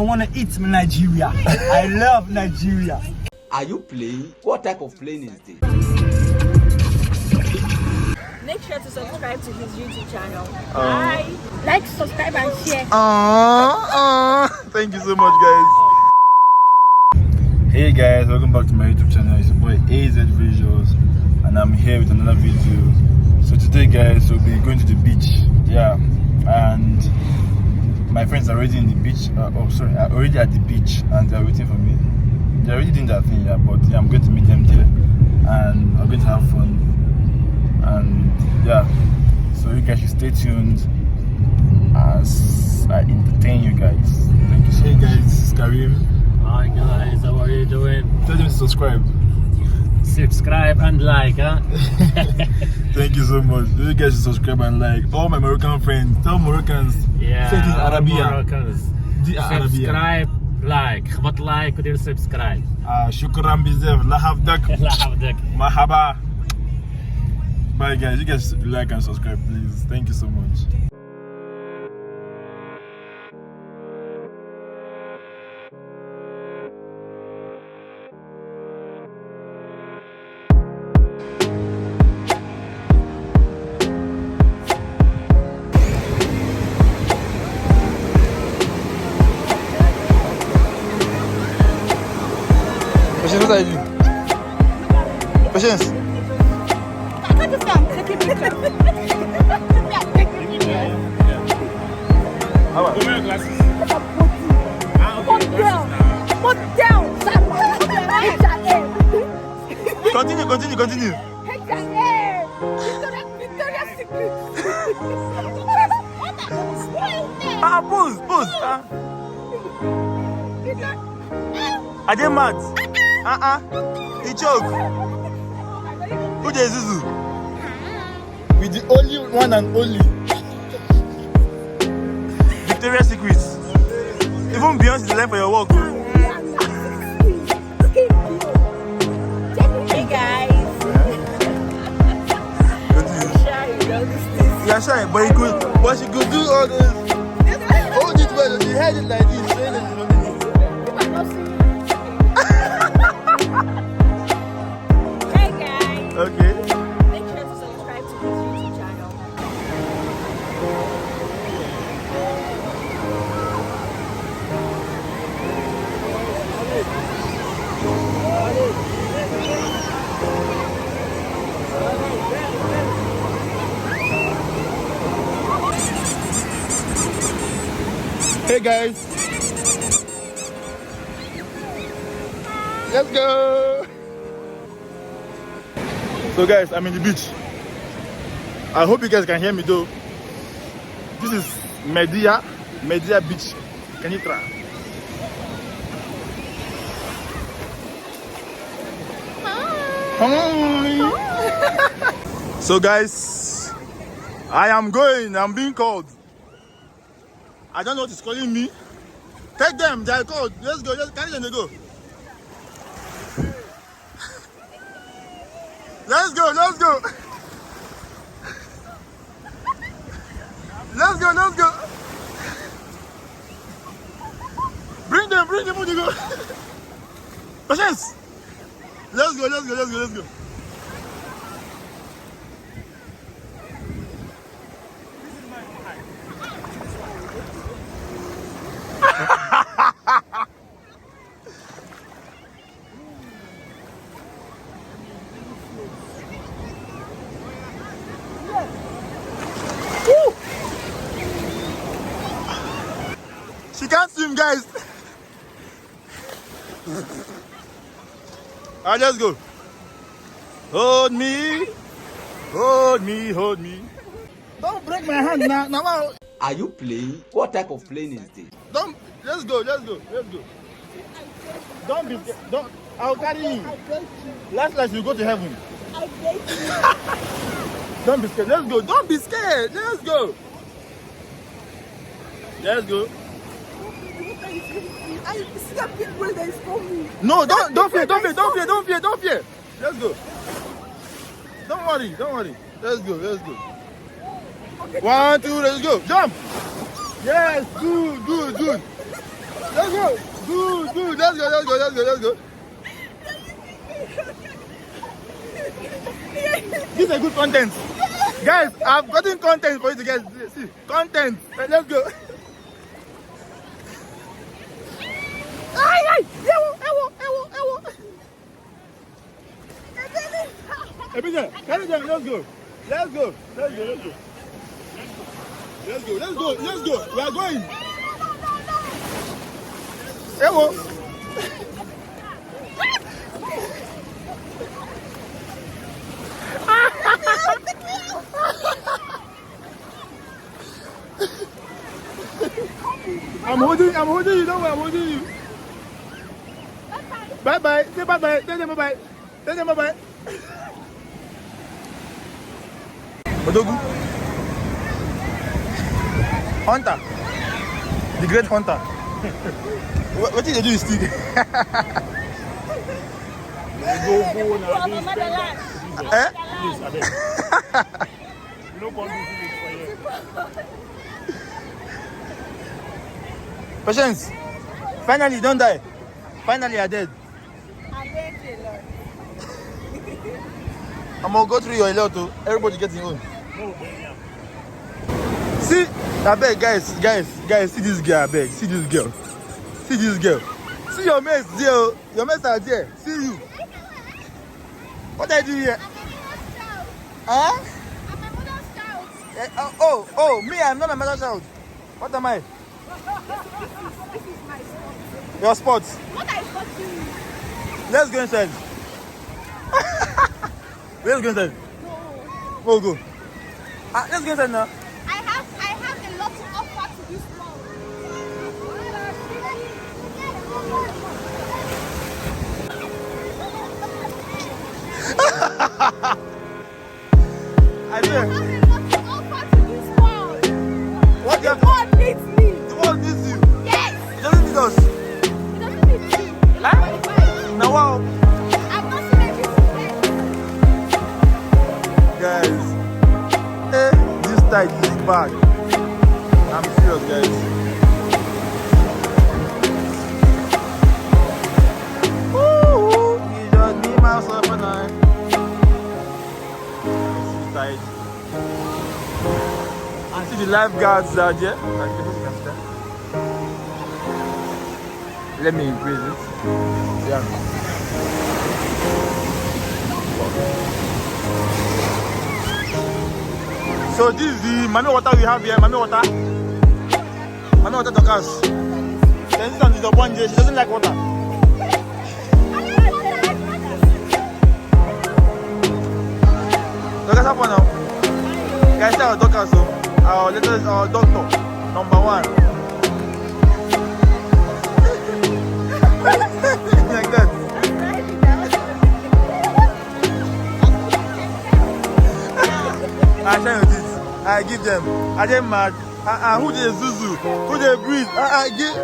want to eat Nigeria. I love Nigeria. Are you playing? What type of plane is this? Make sure to subscribe to his YouTube channel. Bye. Like, subscribe, and share. Thank you so much, guys. Hey guys, welcome back to my YouTube channel. It's your boy AZ Visuals, and I'm here with another video. So today, guys, we'll be going to the beach. Yeah, and my friends are already in the beach. Already at the beach, and they're waiting for me. They're already doing that thing, yeah. But yeah, I'm going to meet them there, and I'm going to have fun. And yeah, so you guys should stay tuned as I entertain you guys. Thank you so much. Hey guys, this is Karim. Hi guys, how are you doing? Tell them to subscribe. Subscribe and like, huh? Thank you so much. You guys should subscribe and like. All my Moroccan friends, tell Moroccans. Yeah, say it in Arabia. Moroccans. Subscribe, like. خبط like ودير subscribe. شكرا بزاف. الله يحفظك. الله يحفظك. مرحبا. Bye guys. You guys like and subscribe, please. Thank you so much. Patience, what are you doing? Patience. I just say I'm taking pictures. How about? Wear glasses. Put down. Continue. Victoria's Secret. Pause. I get mad. He choke. Who is Zuzu? With the only one and only Victoria's Secret. Even Beyonce is the line for your work. Hey guys. Yeah, shy, but she could do all this. Hold it well, she held it like this. Hey guys. Okay. Make sure to subscribe to his YouTube channel. Hey guys. Let's go. So guys, I'm in the beach. I hope you guys can hear me though. This is Mehdia Beach, Kenitra. Hi. So guys, I'm being called. I don't know what is calling me. Take them, they are called. Let's go, just carry them, they go. Let's go. Let's go. Bring them, where they go. Patience. Let's go. She can't swim, guys. Alright, let's go. Hold me. Don't break my hand now. Are you playing? What type of plane is this? Let's go. Don't be scared. I'll carry you. Last you go to heaven. I beg you. Don't be scared. Let's go. Don't be scared. Let's go. I see a people that is coming. No, don't fear. Let's go. Don't worry. Let's go. Okay. 1, 2, let's go. Jump. Yes, good. Let's go. Good. Let's go. This is a good content. Guys, I've gotten content for you to get. See, content. Let's go. Ay. Ewo. Let's go. We are going. Ewo. I'm holding you. Don't worry, I'm holding you. Bye. Say bye. Tell them bye. Odogu. Hunter. The great hunter. What did you do with stick? Patience. Finally, don't die. Finally, you're dead. I'm gonna go through your lot too. Everybody gets your own. See, I beg, guys, see this girl, I beg. See this girl. See your mates there. Your mates are there. See you. What are you doing here? Huh? I'm a mother scout. Oh, me, I'm not a mother child. What am I? This is my sport. Your sports. What I sport you? Let's go inside. Let's go inside. No. Go. Let's go inside now. I have a lot to offer to this world. I I swear. have a lot to offer to this world. What do you have The world needs me. The world needs you. Yes. It doesn't need us. It doesn't need you. Huh? Now wow. I'm not seen everything Guys. This tide is bad. I'm serious, guys. Woo! You just me, myself, and I. See tide. And see the lifeguards out there. Let me increase it. Yeah. So this is the mami water we have here. Mami water Dorcas. Then this one is the one day. She doesn't like water. Dorcas, have one now. Guys, our Dorcas, so our latest doctor, number 1. Like that. I share with it. I give them. I get mad. Who they Zuzu? Who they breathe? I give.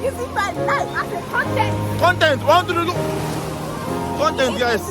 Using my life as a content. Content. Want to do content, guys.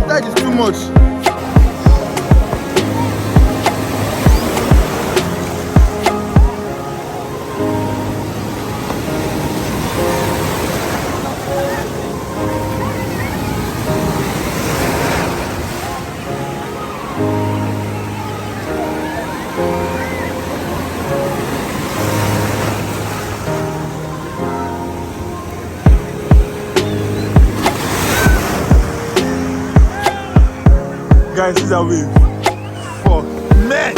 That is too much. Guys, this is a wave. Fuck. Man!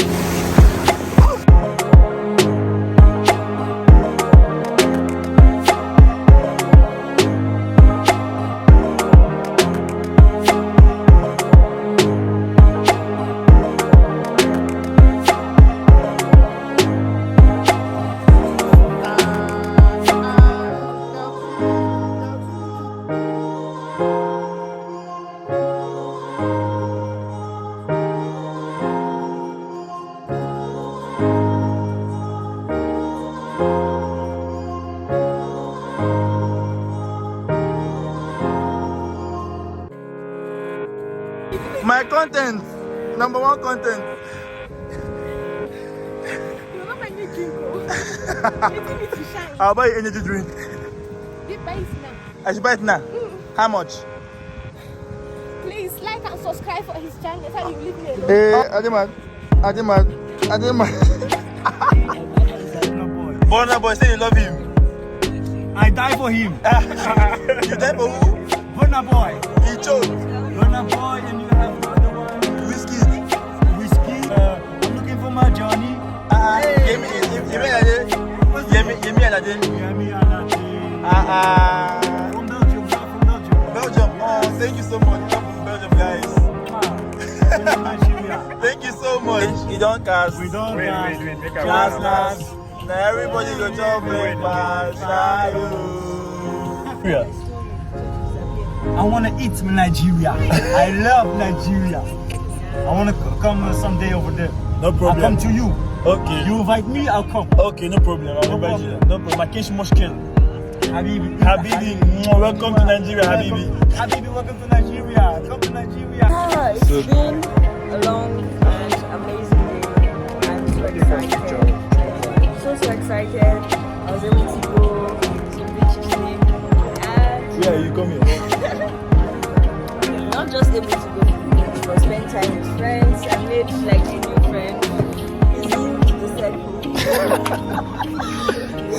My content, number one content. You're not my new drink. You need to shine. I'll buy you energy drink. You buy it now. I should buy it now. How much? Please like and subscribe for his channel. That's how you leave me alone. Hey, Adiman. Burna Boy, say you love him. I die for him. You die for who? Burna Boy. He chose. Burna Boy, and you have the other one. Whiskey. Whiskey. I'm looking for my Johnny. Yemi Alade. Yemi Alade. From Belgium. Belgium. Oh, thank you so much. Come from Belgium, guys. Nigeria. Thank you so much. You don't cast. We don't Wait. Last. Now everybody go to breakfast. I want to eat Nigeria. I love Nigeria. I want to come someday over there. No problem. I'll come to you. Okay. You invite me, I'll come. Okay, no problem. I'll invite you. No problem. Makesh Moshkel. Habibi. Welcome to Nigeria, Habibi. Habibi, welcome to Nigeria. Come to Nigeria. It's been a long and amazing day. I'm so excited. So excited. I was able to go to the beach today. And Yeah, you come here. not just able to go to the beach, but spend time with friends. I made like a new friend. He's in the circle.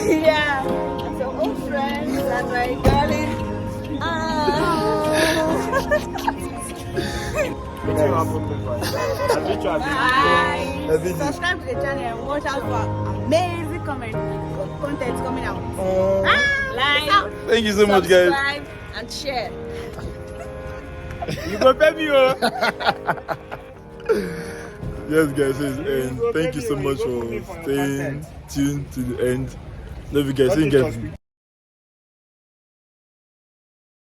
Yeah. And some old friends and my darling. Bye. Subscribe to the channel and watch out for amazing content coming out. Like, Thank you so much, guys. Subscribe and share. You go pay me, Yes, guys, and thank you so much for staying tuned to the end. Love you guys. See you guys.